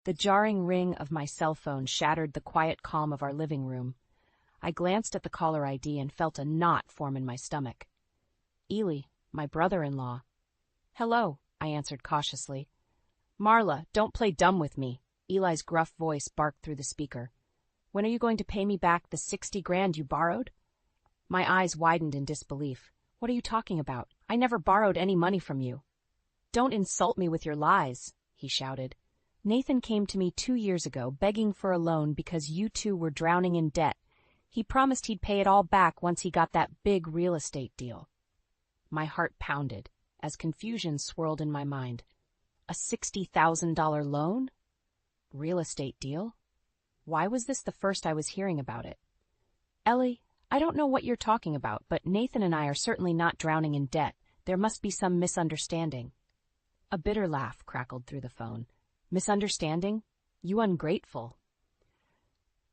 The jarring ring of my cell phone shattered the quiet calm of our living room. I glanced at the caller ID and felt a knot form in my stomach. Ely, my brother-in-law. Hello, I answered cautiously. Marla, don't play dumb with me, Eli's gruff voice barked through the speaker. When are you going to pay me back the 60 grand you borrowed? My eyes widened in disbelief. What are you talking about? I never borrowed any money from you. Don't insult me with your lies, he shouted. Nathan came to me 2 years ago begging for a loan because you two were drowning in debt. He promised he'd pay it all back once he got that big real estate deal. My heart pounded as confusion swirled in my mind. A $60,000 loan? Real estate deal? Why was this the first I was hearing about it? Ellie, I don't know what you're talking about, but Nathan and I are certainly not drowning in debt. There must be some misunderstanding. A bitter laugh crackled through the phone. Misunderstanding? You ungrateful.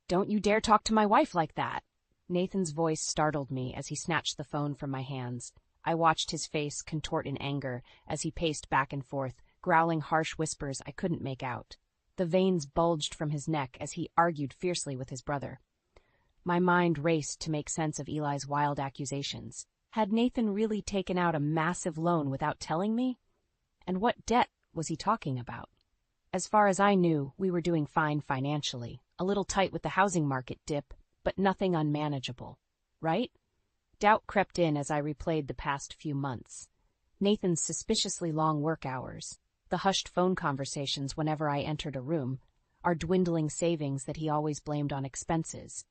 Don't you dare talk to my wife like that. Nathan's voice startled me as he snatched the phone from my hands. I watched his face contort in anger as he paced back and forth, growling harsh whispers I couldn't make out. The veins bulged from his neck as he argued fiercely with his brother. My mind raced to make sense of Eli's wild accusations. Had Nathan really taken out a massive loan without telling me? And what debt was he talking about? As far as I knew, we were doing fine financially, a little tight with the housing market dip, but nothing unmanageable. Right? Doubt crept in as I replayed the past few months. Nathan's suspiciously long work hours, the hushed phone conversations whenever I entered a room, our dwindling savings that he always blamed on expenses.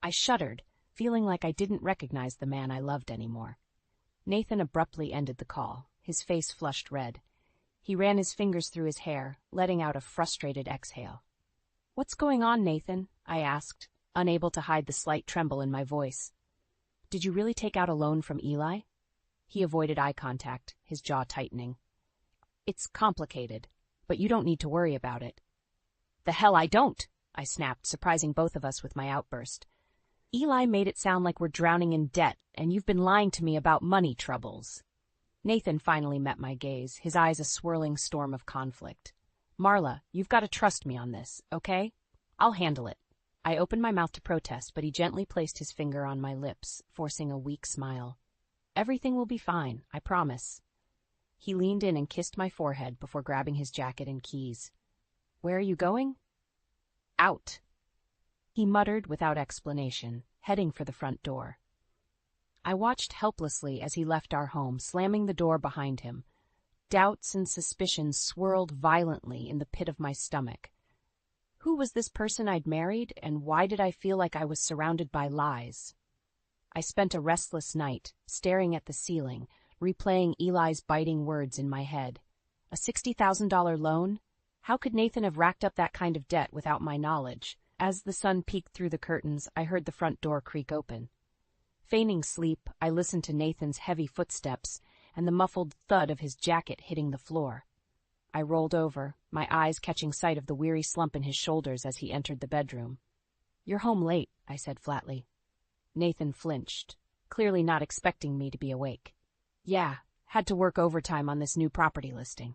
I shuddered, feeling like I didn't recognize the man I loved anymore. Nathan abruptly ended the call, his face flushed red. He ran his fingers through his hair, letting out a frustrated exhale. What's going on, Nathan? I asked, unable to hide the slight tremble in my voice. Did you really take out a loan from Eli? He avoided eye contact, his jaw tightening. It's complicated, but you don't need to worry about it. The hell I don't, I snapped, surprising both of us with my outburst. Eli made it sound like we're drowning in debt, and you've been lying to me about money troubles. Nathan finally met my gaze, his eyes a swirling storm of conflict. Marla, you've got to trust me on this, okay? I'll handle it. I opened my mouth to protest, but he gently placed his finger on my lips, forcing a weak smile. Everything will be fine, I promise. He leaned in and kissed my forehead before grabbing his jacket and keys. Where are you going? Out. He muttered without explanation, heading for the front door. I watched helplessly as he left our home, slamming the door behind him. Doubts and suspicions swirled violently in the pit of my stomach. Who was this person I'd married, and why did I feel like I was surrounded by lies? I spent a restless night, staring at the ceiling, replaying Eli's biting words in my head. A $60,000 loan? How could Nathan have racked up that kind of debt without my knowledge? As the sun peeked through the curtains, I heard the front door creak open. Feigning sleep, I listened to Nathan's heavy footsteps and the muffled thud of his jacket hitting the floor. I rolled over, my eyes catching sight of the weary slump in his shoulders as he entered the bedroom. You're home late, I said flatly. Nathan flinched, clearly not expecting me to be awake. Yeah, had to work overtime on this new property listing.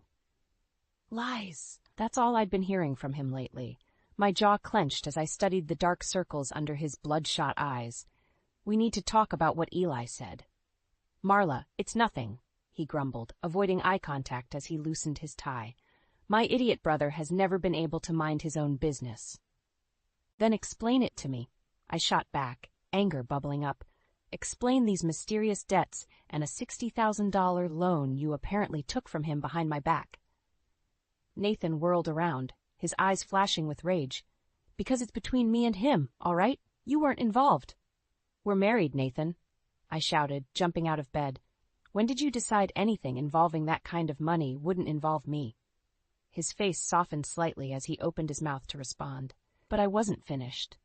Lies. That's all I'd been hearing from him lately. My jaw clenched as I studied the dark circles under his bloodshot eyes. We need to talk about what Eli said. Marla, it's nothing, he grumbled, avoiding eye contact as he loosened his tie. My idiot brother has never been able to mind his own business. Then explain it to me. I shot back, anger bubbling up. Explain these mysterious debts and a $60,000 loan you apparently took from him behind my back. Nathan whirled around, his eyes flashing with rage. Because it's between me and him, all right? You weren't involved. We're married, Nathan, I shouted, jumping out of bed. When did you decide anything involving that kind of money wouldn't involve me? His face softened slightly as he opened his mouth to respond. But I wasn't finished.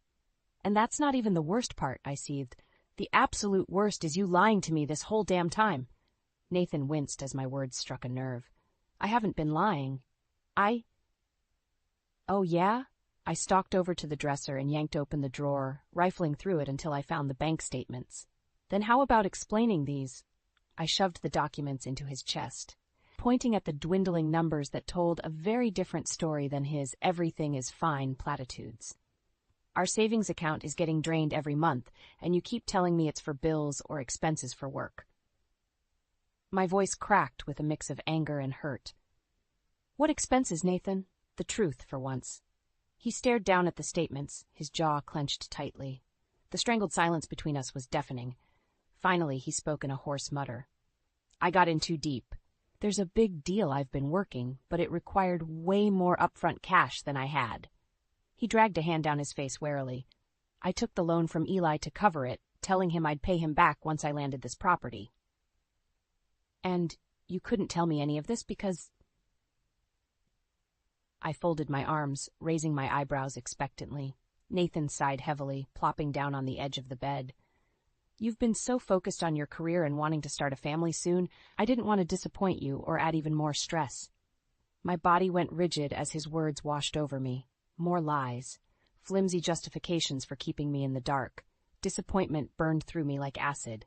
And that's not even the worst part, I seethed. The absolute worst is you lying to me this whole damn time. Nathan winced as my words struck a nerve. I haven't been lying. Oh, yeah? I stalked over to the dresser and yanked open the drawer, rifling through it until I found the bank statements. Then how about explaining these? I shoved the documents into his chest. pointing at the dwindling numbers that told a very different story than his "everything is fine" platitudes. "Our savings account is getting drained every month, and you keep telling me it's for bills or expenses for work." My voice cracked with a mix of anger and hurt. "What expenses, Nathan? The truth, for once." He stared down at the statements, his jaw clenched tightly. The strangled silence between us was deafening. Finally, he spoke in a hoarse mutter. "I got in too deep. There's a big deal I've been working, but it required way more upfront cash than I had." He dragged a hand down his face warily. "I took the loan from Eli to cover it, telling him I'd pay him back once I landed this property." "And you couldn't tell me any of this because—" I folded my arms, raising my eyebrows expectantly. Nathan sighed heavily, plopping down on the edge of the bed. "You've been so focused on your career and wanting to start a family soon, I didn't want to disappoint you or add even more stress." My body went rigid as his words washed over me. More lies. Flimsy justifications for keeping me in the dark. Disappointment burned through me like acid.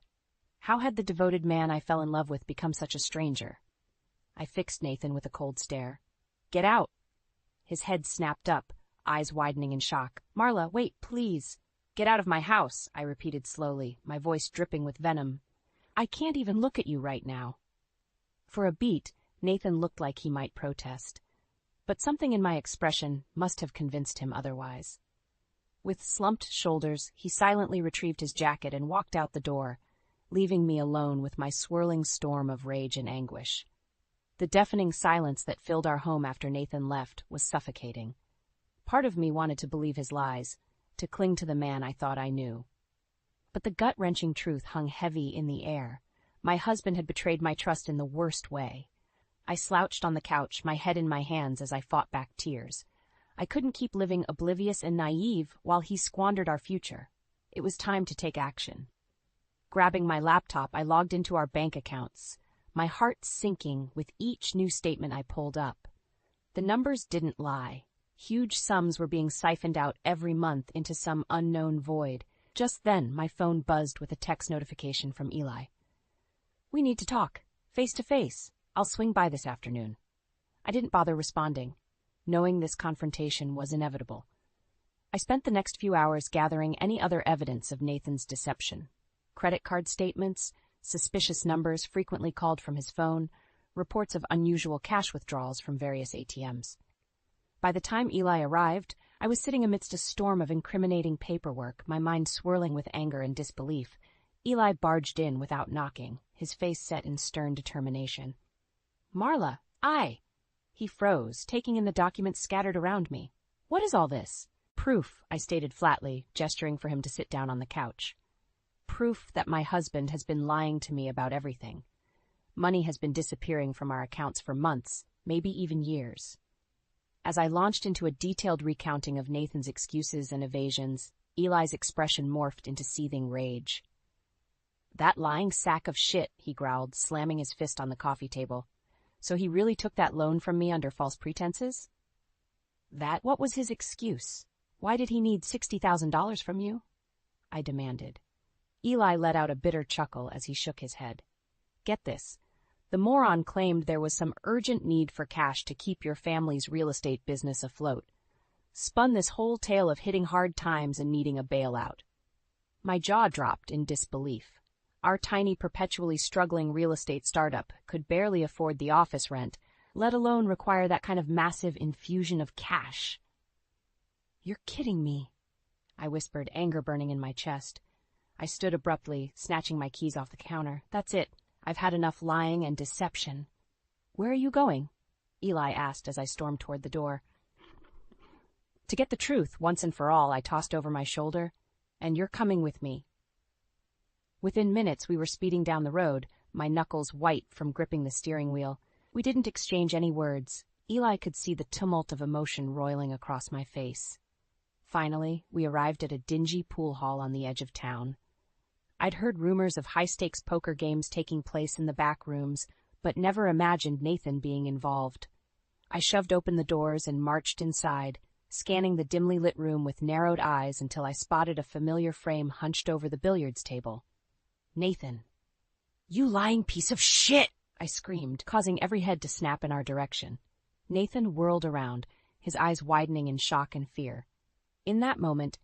How had the devoted man I fell in love with become such a stranger? I fixed Nathan with a cold stare. "Get out!" His head snapped up, eyes widening in shock. "Marla, wait, please." "Get out of my house," I repeated slowly, my voice dripping with venom. "I can't even look at you right now." For a beat, Nathan looked like he might protest. But something in my expression must have convinced him otherwise. With slumped shoulders, he silently retrieved his jacket and walked out the door, leaving me alone with my swirling storm of rage and anguish. The deafening silence that filled our home after Nathan left was suffocating. Part of me wanted to believe his lies, to cling to the man I thought I knew. But the gut-wrenching truth hung heavy in the air. My husband had betrayed my trust in the worst way. I slouched on the couch, my head in my hands as I fought back tears. I couldn't keep living oblivious and naive while he squandered our future. It was time to take action. Grabbing my laptop, I logged into our bank accounts, my heart sinking with each new statement I pulled up. The numbers didn't lie. Huge sums were being siphoned out every month into some unknown void. Just then, my phone buzzed with a text notification from Eli. "We need to talk, face to face. I'll swing by this afternoon." I didn't bother responding, knowing this confrontation was inevitable. I spent the next few hours gathering any other evidence of Nathan's deception. Credit card statements, suspicious numbers frequently called from his phone, reports of unusual cash withdrawals from various ATMs. By the time Eli arrived, I was sitting amidst a storm of incriminating paperwork, my mind swirling with anger and disbelief. Eli barged in without knocking, his face set in stern determination. "Marla, He froze, taking in the documents scattered around me. "What is all this?" "Proof," I stated flatly, gesturing for him to sit down on the couch. "Proof that my husband has been lying to me about everything. Money has been disappearing from our accounts for months, maybe even years." As I launched into a detailed recounting of Nathan's excuses and evasions, Eli's expression morphed into seething rage. "That lying sack of shit," he growled, slamming his fist on the coffee table. "So he really took that loan from me under false pretenses?" What was his excuse? Why did he need $60,000 from you?" I demanded. Eli let out a bitter chuckle as he shook his head. "Get this. The moron claimed there was some urgent need for cash to keep your family's real estate business afloat. Spun this whole tale of hitting hard times and needing a bailout." My jaw dropped in disbelief. Our tiny, perpetually struggling real estate startup could barely afford the office rent, let alone require that kind of massive infusion of cash. "You're kidding me," I whispered, anger burning in my chest. I stood abruptly, snatching my keys off the counter. "That's it. I've had enough lying and deception." "Where are you going?" Eli asked as I stormed toward the door. "To get the truth, once and for all," I tossed over my shoulder. "And you're coming with me." Within minutes, we were speeding down the road, my knuckles white from gripping the steering wheel. We didn't exchange any words. Eli could see the tumult of emotion roiling across my face. Finally, we arrived at a dingy pool hall on the edge of town. I'd heard rumors of high-stakes poker games taking place in the back rooms, but never imagined Nathan being involved. I shoved open the doors and marched inside, scanning the dimly lit room with narrowed eyes until I spotted a familiar frame hunched over the billiards table. "Nathan." "You lying piece of shit!" I screamed, causing every head to snap in our direction. Nathan whirled around, his eyes widening in shock and fear. In that moment,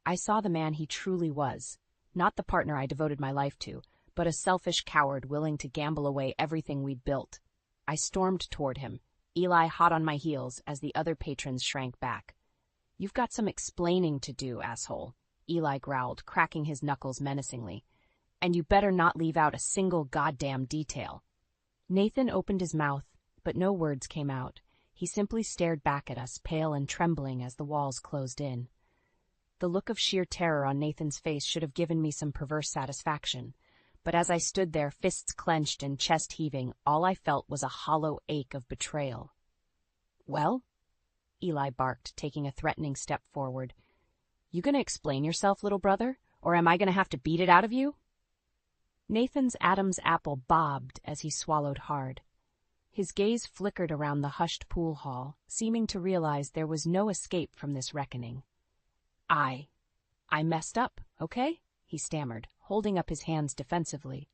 I saw the man he truly was, not the partner I devoted my life to, but a selfish coward willing to gamble away everything we'd built. I stormed toward him, Eli hot on my heels as the other patrons shrank back. "You've got some explaining to do, asshole," Eli growled, cracking his knuckles menacingly. "And you better not leave out a single goddamn detail." Nathan opened his mouth, but no words came out. He simply stared back at us, pale and trembling as the walls closed in. The look of sheer terror on Nathan's face should have given me some perverse satisfaction. But as I stood there, fists clenched and chest heaving, all I felt was a hollow ache of betrayal. "Well?" Eli barked, taking a threatening step forward. "You gonna explain yourself, little brother, or am I gonna have to beat it out of you?" Nathan's Adam's apple bobbed as he swallowed hard. His gaze flickered around the hushed pool hall, seeming to realize there was no escape from this reckoning. I messed up, okay?" he stammered, holding up his hands defensively.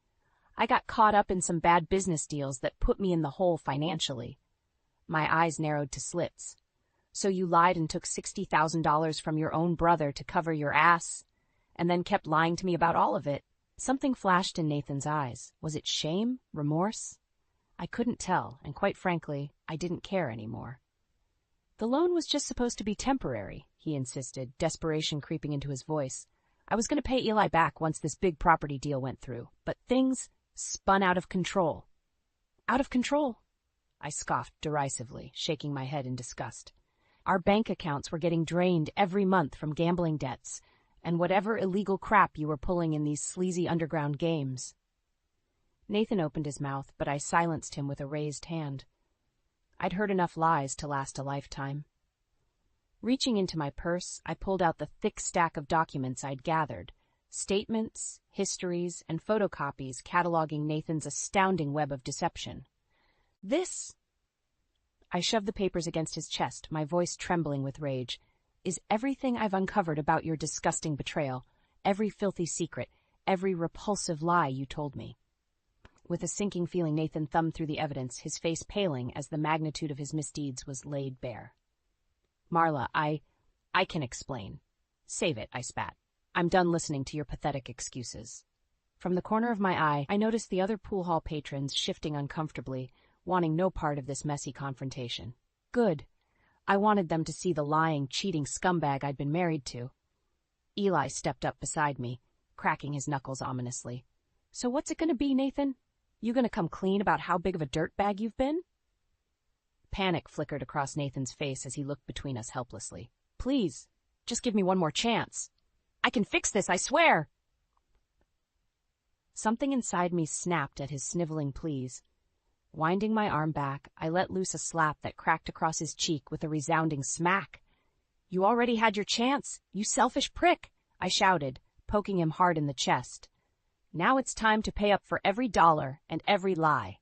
"I got caught up in some bad business deals that put me in the hole financially." My eyes narrowed to slits. "So you lied and took $60,000 from your own brother to cover your ass, and then kept lying to me about all of it?" Something flashed in Nathan's eyes. Was it shame? Remorse? I couldn't tell, and quite frankly, I didn't care anymore. "The loan was just supposed to be temporary," he insisted, desperation creeping into his voice. "I was going to pay Eli back once this big property deal went through, but things spun out of control." "Out of control?" I scoffed derisively, shaking my head in disgust. "Our bank accounts were getting drained every month from gambling debts and whatever illegal crap you were pulling in these sleazy underground games." Nathan opened his mouth, but I silenced him with a raised hand. I'd heard enough lies to last a lifetime. Reaching into my purse, I pulled out the thick stack of documents I'd gathered, statements, histories, and photocopies cataloging Nathan's astounding web of deception. "This," I shoved the papers against his chest, my voice trembling with rage, "is everything I've uncovered about your disgusting betrayal, every filthy secret, every repulsive lie you told me." With a sinking feeling, Nathan thumbed through the evidence, his face paling as the magnitude of his misdeeds was laid bare. "Marla, I can explain." "Save it," I spat. "I'm done listening to your pathetic excuses." From the corner of my eye, I noticed the other pool hall patrons shifting uncomfortably, wanting no part of this messy confrontation. Good. I wanted them to see the lying, cheating scumbag I'd been married to. Eli stepped up beside me, cracking his knuckles ominously. "So what's it going to be, Nathan? You going to come clean about how big of a dirtbag you've been?" Panic flickered across Nathan's face as he looked between us helplessly. "Please, just give me one more chance. I can fix this, I swear." Something inside me snapped at his sniveling pleas. Winding my arm back, I let loose a slap that cracked across his cheek with a resounding smack. "You already had your chance, you selfish prick," I shouted, poking him hard in the chest. "Now it's time to pay up for every dollar and every lie."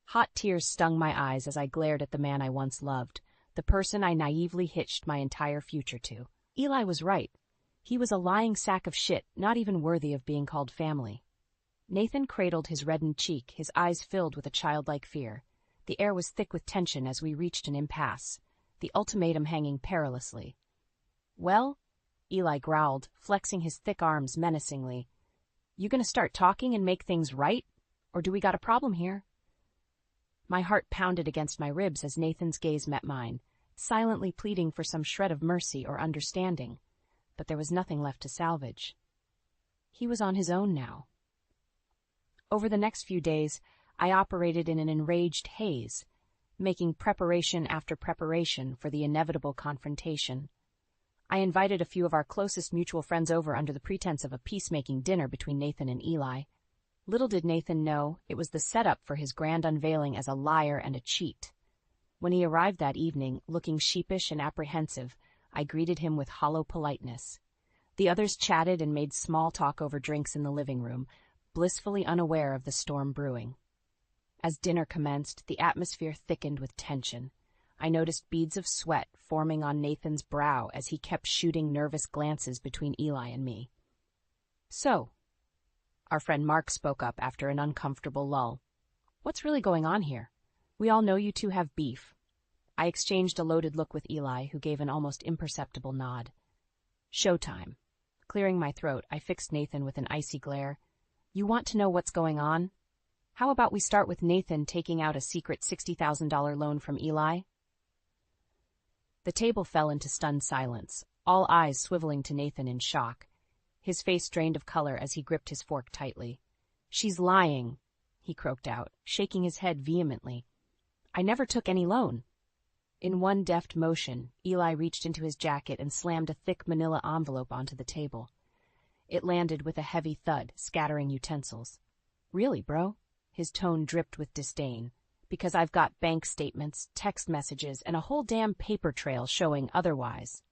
Hot tears stung my eyes as I glared at the man I once loved, the person I naively hitched my entire future to. Eli was right. He was a lying sack of shit, not even worthy of being called family. Nathan cradled his reddened cheek, his eyes filled with a childlike fear. The air was thick with tension as we reached an impasse, the ultimatum hanging perilously. "Well," Eli growled, flexing his thick arms menacingly, "you gonna start talking and make things right? Or do we got a problem here?" My heart pounded against my ribs as Nathan's gaze met mine, silently pleading for some shred of mercy or understanding. But there was nothing left to salvage. He was on his own now. Over the next few days, I operated in an enraged haze, making preparation after preparation for the inevitable confrontation. I invited a few of our closest mutual friends over under the pretense of a peacemaking dinner between Nathan and Eli. Little did Nathan know it was the setup for his grand unveiling as a liar and a cheat. When he arrived that evening, looking sheepish and apprehensive, I greeted him with hollow politeness. The others chatted and made small talk over drinks in the living room, blissfully unaware of the storm brewing. As dinner commenced, the atmosphere thickened with tension. I noticed beads of sweat forming on Nathan's brow as he kept shooting nervous glances between Eli and me. "So," our friend Mark spoke up after an uncomfortable lull, What's really going on here? We all know you two have beef. I exchanged a loaded look with Eli, who gave an almost imperceptible nod. Showtime. Clearing my throat, I fixed Nathan with an icy glare. You want to know what's going on? How about we start with Nathan taking out a secret $60,000 loan from Eli? The table fell into stunned silence, all eyes swiveling to Nathan in shock. His face drained of color as he gripped his fork tightly. She's lying, he croaked out, shaking his head vehemently. I never took any loan. In one deft motion, Eli reached into his jacket and slammed a thick manila envelope onto the table. It landed with a heavy thud, scattering utensils. Really, bro? His tone dripped with disdain. Because I've got bank statements, text messages, and a whole damn paper trail showing otherwise.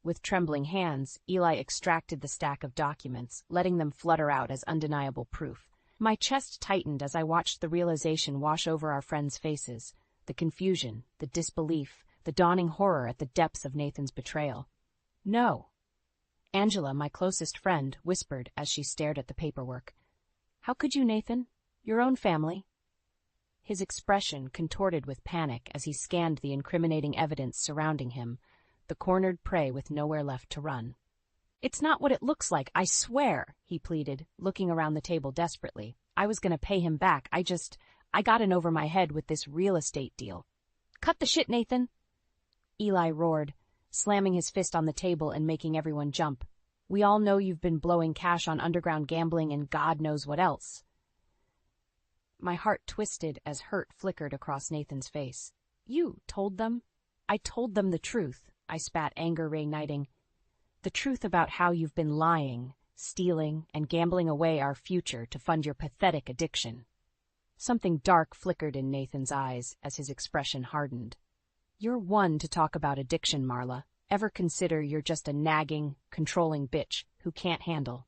With trembling hands, Eli extracted the stack of documents, letting them flutter out as undeniable proof. My chest tightened as I watched the realization wash over our friends' faces. The confusion, the disbelief, the dawning horror at the depths of Nathan's betrayal. No. Angela, my closest friend, whispered as she stared at the paperwork. How could you, Nathan? Your own family. His expression contorted with panic as he scanned the incriminating evidence surrounding him, the cornered prey with nowhere left to run. It's not what it looks like, I swear, he pleaded, looking around the table desperately. I was going to pay him back. I got in over my head with this real estate deal. Cut the shit, Nathan! Eli roared, slamming his fist on the table and making everyone jump. We all know you've been blowing cash on underground gambling and God knows what else. My heart twisted as hurt flickered across Nathan's face. You told them? I told them the truth, I spat, anger reigniting. The truth about how you've been lying, stealing, and gambling away our future to fund your pathetic addiction. Something dark flickered in Nathan's eyes as his expression hardened. You're one to talk about addiction, Marla. Ever consider you're just a nagging, controlling bitch who can't handle?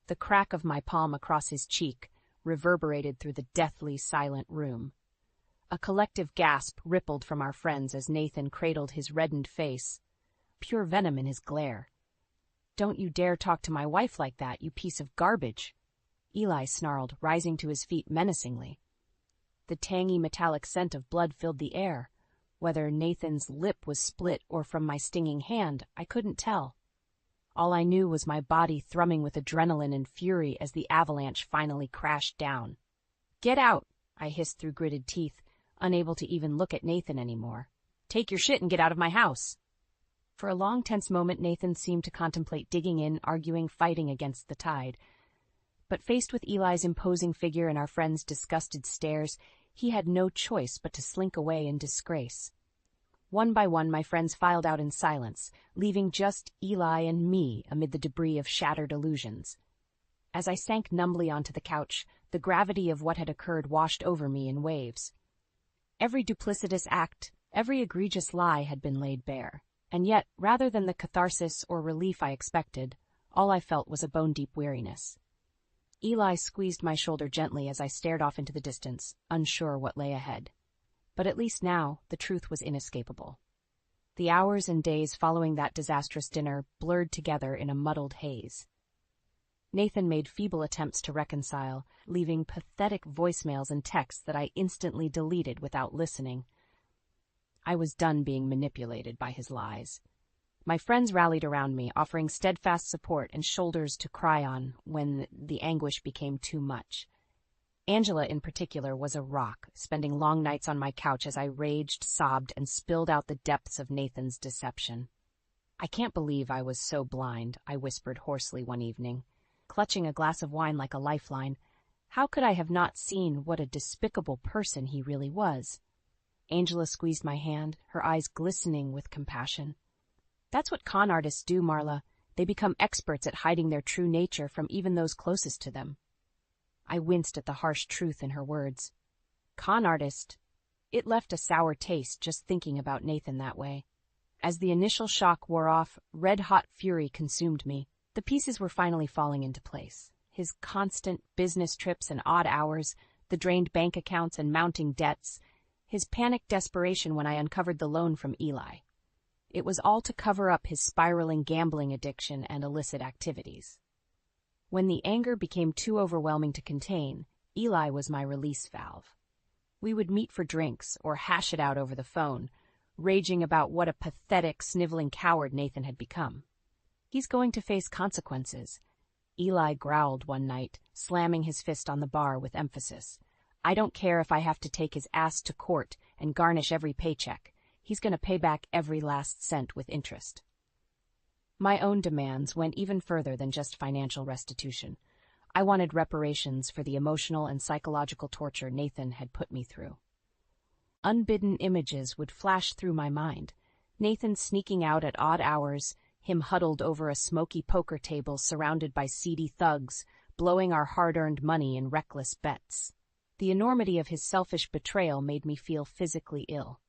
The crack of my palm across his cheek reverberated through the deathly silent room. A collective gasp rippled from our friends as Nathan cradled his reddened face, pure venom in his glare. Don't you dare talk to my wife like that, you piece of garbage! Eli snarled, rising to his feet menacingly. The tangy metallic scent of blood filled the air. Whether Nathan's lip was split or from my stinging hand, I couldn't tell. All I knew was my body thrumming with adrenaline and fury as the avalanche finally crashed down. Get out, I hissed through gritted teeth, unable to even look at Nathan anymore. Take your shit and get out of my house. For a long, tense moment, Nathan seemed to contemplate digging in, arguing, fighting against the tide. But faced with Eli's imposing figure and our friends' disgusted stares, he had no choice but to slink away in disgrace. One by one, my friends filed out in silence, leaving just Eli and me amid the debris of shattered illusions. As I sank numbly onto the couch, the gravity of what had occurred washed over me in waves. Every duplicitous act, every egregious lie had been laid bare. And yet, rather than the catharsis or relief I expected, all I felt was a bone-deep weariness. Eli squeezed my shoulder gently as I stared off into the distance, unsure what lay ahead. But at least now, the truth was inescapable. The hours and days following that disastrous dinner blurred together in a muddled haze. Nathan made feeble attempts to reconcile, leaving pathetic voicemails and texts that I instantly deleted without listening. I was done being manipulated by his lies. My friends rallied around me, offering steadfast support and shoulders to cry on when the anguish became too much. Angela, in particular, was a rock, spending long nights on my couch as I raged, sobbed, and spilled out the depths of Nathan's deception. I can't believe I was so blind, I whispered hoarsely one evening, clutching a glass of wine like a lifeline. How could I have not seen what a despicable person he really was? Angela squeezed my hand, her eyes glistening with compassion. That's what con artists do, Marla. They become experts at hiding their true nature from even those closest to them. I winced at the harsh truth in her words. Con artist. It left a sour taste just thinking about Nathan that way. As the initial shock wore off, red-hot fury consumed me. The pieces were finally falling into place. His constant business trips and odd hours, the drained bank accounts and mounting debts, his panicked desperation when I uncovered the loan from Eli. It was all to cover up his spiraling gambling addiction and illicit activities. When the anger became too overwhelming to contain, Eli was my release valve. We would meet for drinks or hash it out over the phone, raging about what a pathetic, sniveling coward Nathan had become. He's going to face consequences. Eli growled one night, slamming his fist on the bar with emphasis. I don't care if I have to take his ass to court and garnish every paycheck. He's going to pay back every last cent with interest. My own demands went even further than just financial restitution. I wanted reparations for the emotional and psychological torture Nathan had put me through. Unbidden images would flash through my mind. Nathan sneaking out at odd hours, him huddled over a smoky poker table surrounded by seedy thugs, blowing our hard-earned money in reckless bets. The enormity of his selfish betrayal made me feel physically ill.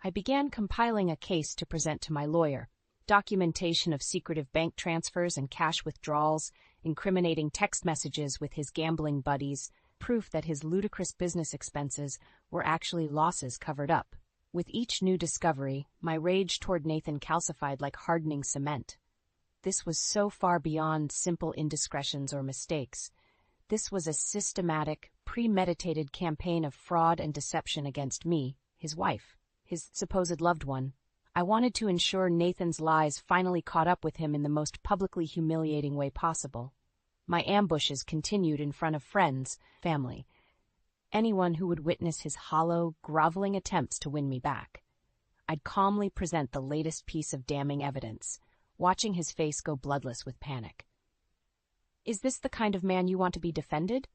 I began compiling a case to present to my lawyer, documentation of secretive bank transfers and cash withdrawals, incriminating text messages with his gambling buddies, proof that his ludicrous business expenses were actually losses covered up. With each new discovery, my rage toward Nathan calcified like hardening cement. This was so far beyond simple indiscretions or mistakes. This was a systematic, premeditated campaign of fraud and deception against me, his wife, his supposed loved one. I wanted to ensure Nathan's lies finally caught up with him in the most publicly humiliating way possible. My ambushes continued in front of friends, family, anyone who would witness his hollow, groveling attempts to win me back. I'd calmly present the latest piece of damning evidence, watching his face go bloodless with panic. Is this the kind of man you want to be defended?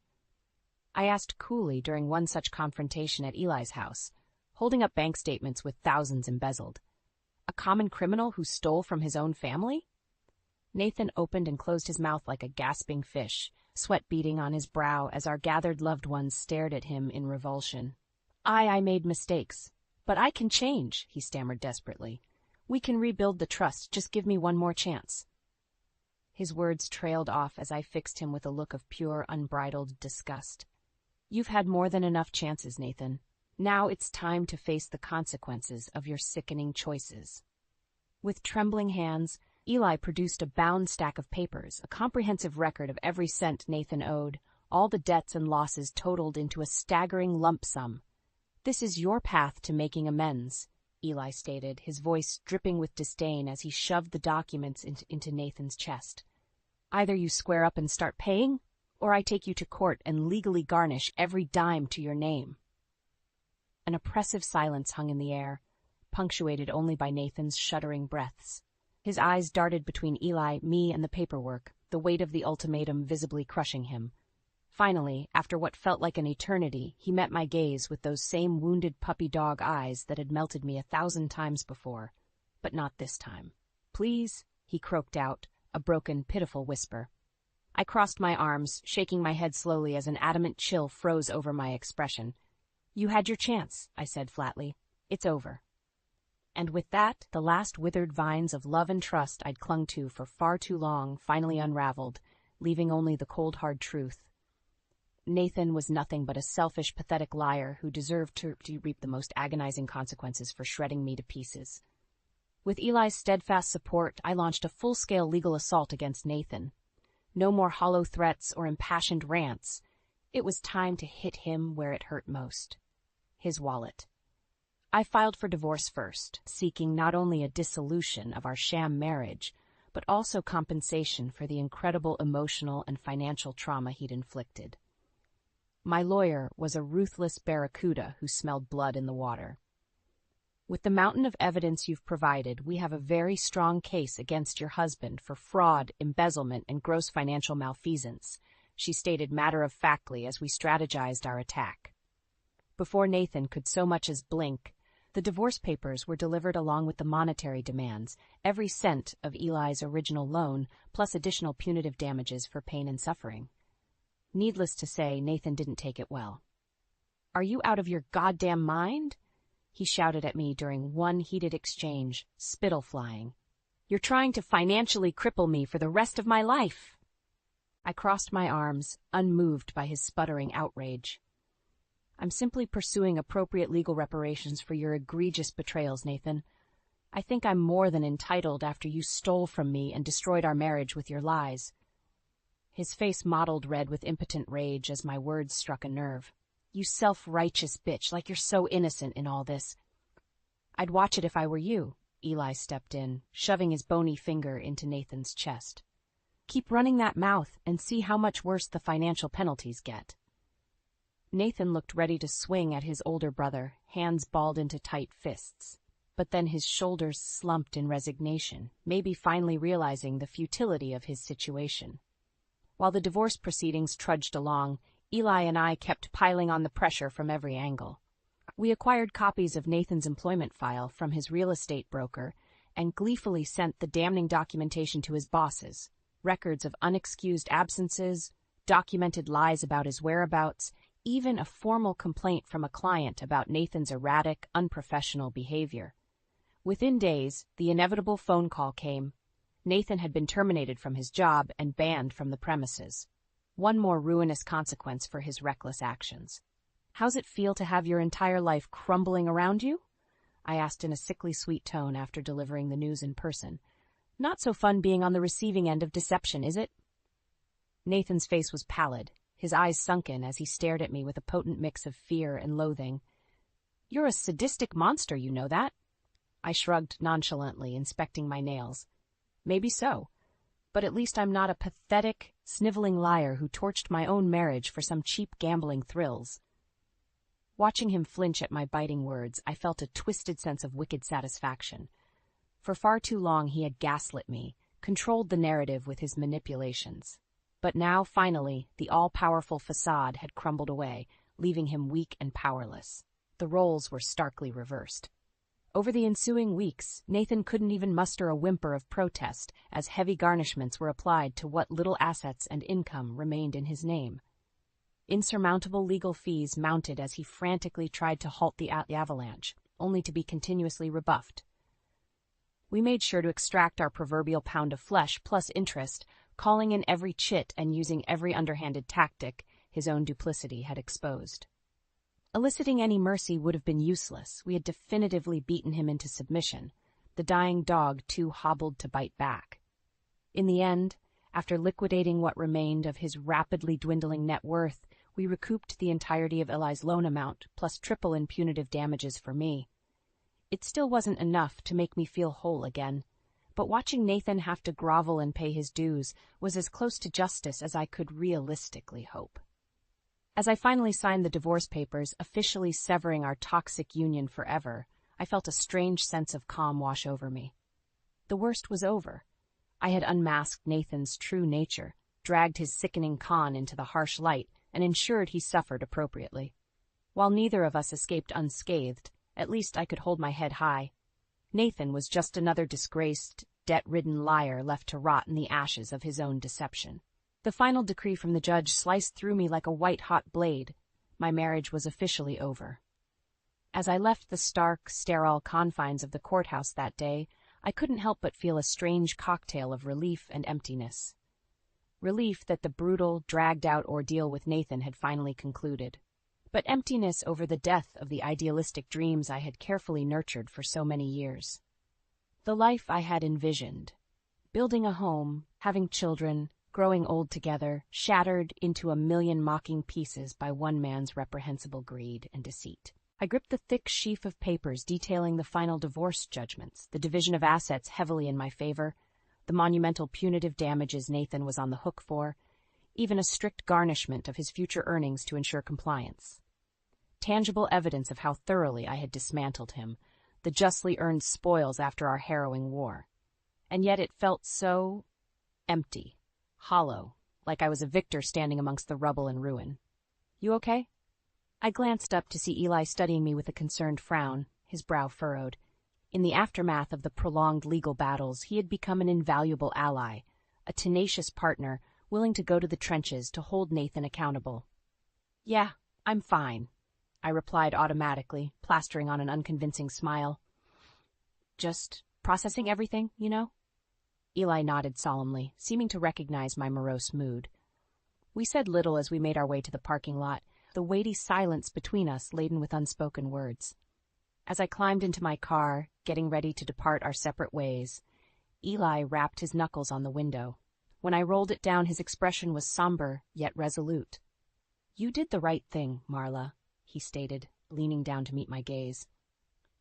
I asked coolly during one such confrontation at Eli's house, holding up bank statements with thousands embezzled. A common criminal who stole from his own family? Nathan opened and closed his mouth like a gasping fish, sweat beading on his brow as our gathered loved ones stared at him in revulsion. I made mistakes, but I can change, he stammered desperately. We can rebuild the trust, just give me one more chance. His words trailed off as I fixed him with a look of pure, unbridled disgust. You've had more than enough chances, Nathan. Now it's time to face the consequences of your sickening choices. With trembling hands, Eli produced a bound stack of papers, a comprehensive record of every cent Nathan owed, all the debts and losses totaled into a staggering lump sum. This is your path to making amends, Eli stated, his voice dripping with disdain as he shoved the documents into Nathan's chest. Either you square up and start paying, or I take you to court and legally garnish every dime to your name. An oppressive silence hung in the air, punctuated only by Nathan's shuddering breaths. His eyes darted between Eli, me, and the paperwork, the weight of the ultimatum visibly crushing him. Finally, after what felt like an eternity, he met my gaze with those same wounded puppy dog eyes that had melted me 1,000 times before, but not this time. Please, he croaked out, a broken, pitiful whisper. I crossed my arms, shaking my head slowly as an adamant chill froze over my expression. You had your chance, I said flatly. It's over. And with that, the last withered vines of love and trust I'd clung to for far too long finally unraveled, leaving only the cold hard truth. Nathan was nothing but a selfish, pathetic liar who deserved to reap the most agonizing consequences for shredding me to pieces. With Eli's steadfast support, I launched a full-scale legal assault against Nathan. No more hollow threats or impassioned rants. It was time to hit him where it hurt most. His wallet. I filed for divorce first, seeking not only a dissolution of our sham marriage, but also compensation for the incredible emotional and financial trauma he'd inflicted. My lawyer was a ruthless barracuda who smelled blood in the water. With the mountain of evidence you've provided, we have a very strong case against your husband for fraud, embezzlement, and gross financial malfeasance, she stated matter-of-factly as we strategized our attack. Before Nathan could so much as blink, the divorce papers were delivered along with the monetary demands, every cent of Eli's original loan, plus additional punitive damages for pain and suffering. Needless to say, Nathan didn't take it well. Are you out of your goddamn mind? He shouted at me during one heated exchange, spittle flying. You're trying to financially cripple me for the rest of my life. I crossed my arms, unmoved by his sputtering outrage. I'm simply pursuing appropriate legal reparations for your egregious betrayals, Nathan. I think I'm more than entitled after you stole from me and destroyed our marriage with your lies. His face mottled red with impotent rage as my words struck a nerve. You self-righteous bitch, like you're so innocent in all this. I'd watch it if I were you, Eli stepped in, shoving his bony finger into Nathan's chest. Keep running that mouth and see how much worse the financial penalties get. Nathan looked ready to swing at his older brother, hands balled into tight fists. But then his shoulders slumped in resignation, maybe finally realizing the futility of his situation. While the divorce proceedings trudged along, Eli and I kept piling on the pressure from every angle. We acquired copies of Nathan's employment file from his real estate broker and gleefully sent the damning documentation to his bosses, records of unexcused absences, documented lies about his whereabouts, even a formal complaint from a client about Nathan's erratic, unprofessional behavior. Within days, the inevitable phone call came. Nathan had been terminated from his job and banned from the premises. One more ruinous consequence for his reckless actions. How's it feel to have your entire life crumbling around you? I asked in a sickly sweet tone after delivering the news in person. Not so fun being on the receiving end of deception, is it? Nathan's face was pallid, his eyes sunken as he stared at me with a potent mix of fear and loathing. You're a sadistic monster, you know that? I shrugged nonchalantly, inspecting my nails. Maybe so, but at least I'm not a pathetic, sniveling liar who torched my own marriage for some cheap gambling thrills. Watching him flinch at my biting words, I felt a twisted sense of wicked satisfaction. For far too long he had gaslit me, controlled the narrative with his manipulations. But now, finally, the all-powerful facade had crumbled away, leaving him weak and powerless. The roles were starkly reversed. Over the ensuing weeks, Nathan couldn't even muster a whimper of protest as heavy garnishments were applied to what little assets and income remained in his name. Insurmountable legal fees mounted as he frantically tried to halt the avalanche, only to be continuously rebuffed. We made sure to extract our proverbial pound of flesh plus interest, calling in every chit and using every underhanded tactic his own duplicity had exposed. Eliciting any mercy would have been useless. We had definitively beaten him into submission, the dying dog too hobbled to bite back. In the end, after liquidating what remained of his rapidly dwindling net worth, we recouped the entirety of Eli's loan amount, plus triple in punitive damages for me. It still wasn't enough to make me feel whole again, but watching Nathan have to grovel and pay his dues was as close to justice as I could realistically hope. As I finally signed the divorce papers, officially severing our toxic union forever, I felt a strange sense of calm wash over me. The worst was over. I had unmasked Nathan's true nature, dragged his sickening con into the harsh light, and ensured he suffered appropriately. While neither of us escaped unscathed, at least I could hold my head high. Nathan was just another disgraced, debt-ridden liar left to rot in the ashes of his own deception. The final decree from the judge sliced through me like a white-hot blade. My marriage was officially over. As I left the stark, sterile confines of the courthouse that day, I couldn't help but feel a strange cocktail of relief and emptiness. Relief that the brutal, dragged-out ordeal with Nathan had finally concluded, but emptiness over the death of the idealistic dreams I had carefully nurtured for so many years. The life I had envisioned, building a home, having children, growing old together, shattered into a million mocking pieces by one man's reprehensible greed and deceit. I gripped the thick sheaf of papers detailing the final divorce judgments, the division of assets heavily in my favor, the monumental punitive damages Nathan was on the hook for, even a strict garnishment of his future earnings to ensure compliance. Tangible evidence of how thoroughly I had dismantled him, the justly earned spoils after our harrowing war. And yet it felt so empty. Hollow, like I was a victor standing amongst the rubble and ruin. You okay? I glanced up to see Eli studying me with a concerned frown, his brow furrowed. In the aftermath of the prolonged legal battles, he had become an invaluable ally, a tenacious partner willing to go to the trenches to hold Nathan accountable. Yeah, I'm fine, I replied automatically, plastering on an unconvincing smile. Just processing everything, you know? Eli nodded solemnly, seeming to recognize my morose mood. We said little as we made our way to the parking lot, the weighty silence between us laden with unspoken words. As I climbed into my car, getting ready to depart our separate ways, Eli rapped his knuckles on the window. When I rolled it down, his expression was somber, yet resolute. You did the right thing, Marla, he stated, leaning down to meet my gaze.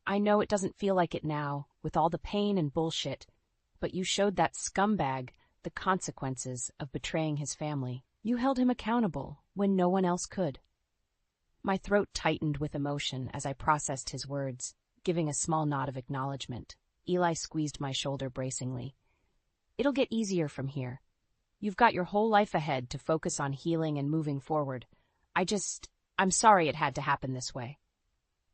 I know it doesn't feel like it now, with all the pain and bullshit, but you showed that scumbag the consequences of betraying his family. You held him accountable when no one else could. My throat tightened with emotion as I processed his words, giving a small nod of acknowledgement. Eli squeezed my shoulder bracingly. It'll get easier from here. You've got your whole life ahead to focus on healing and moving forward. I'm sorry it had to happen this way.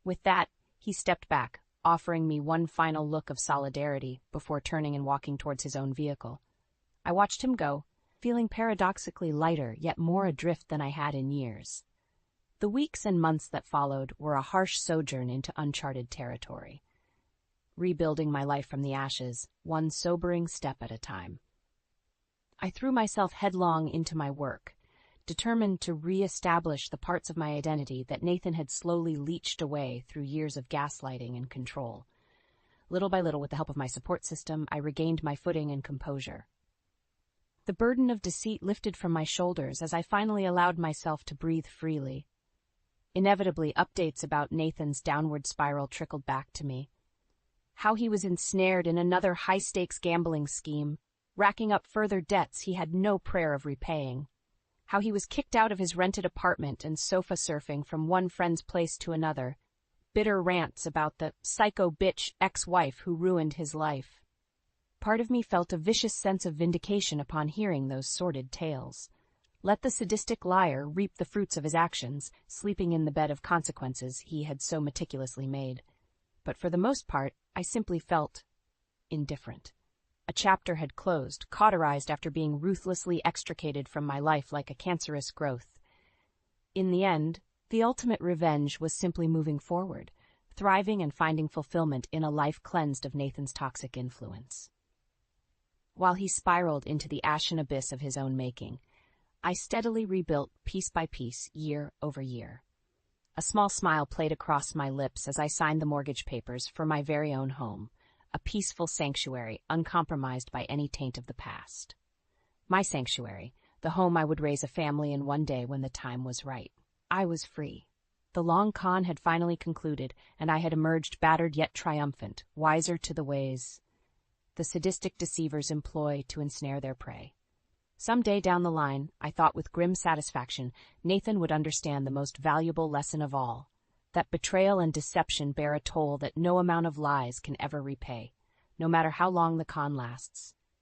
With that, he stepped back, offering me one final look of solidarity before turning and walking towards his own vehicle. I watched him go, feeling paradoxically lighter yet more adrift than I had in years. The weeks and months that followed were a harsh sojourn into uncharted territory, rebuilding my life from the ashes, one sobering step at a time. I threw myself headlong into my work, determined to re-establish the parts of my identity that Nathan had slowly leached away through years of gaslighting and control. Little by little, with the help of my support system, I regained my footing and composure. The burden of deceit lifted from my shoulders as I finally allowed myself to breathe freely. Inevitably, updates about Nathan's downward spiral trickled back to me. How he was ensnared in another high-stakes gambling scheme, racking up further debts he had no prayer of repaying. How he was kicked out of his rented apartment and sofa surfing from one friend's place to another. Bitter rants about the psycho bitch ex-wife who ruined his life. Part of me felt a vicious sense of vindication upon hearing those sordid tales. Let the sadistic liar reap the fruits of his actions, sleeping in the bed of consequences he had so meticulously made. But for the most part, I simply felt indifferent. A chapter had closed, cauterized after being ruthlessly extricated from my life like a cancerous growth. In the end, the ultimate revenge was simply moving forward, thriving and finding fulfillment in a life cleansed of Nathan's toxic influence. While he spiraled into the ashen abyss of his own making, I steadily rebuilt piece by piece, year over year. A small smile played across my lips as I signed the mortgage papers for my very own home, a peaceful sanctuary uncompromised by any taint of the past. My sanctuary, the home I would raise a family in one day when the time was right. I was free. The long con had finally concluded, and I had emerged battered yet triumphant, wiser to the ways the sadistic deceivers employ to ensnare their prey. Some day down the line, I thought with grim satisfaction, Nathan would understand the most valuable lesson of all, that betrayal and deception bear a toll that no amount of lies can ever repay, no matter how long the con lasts.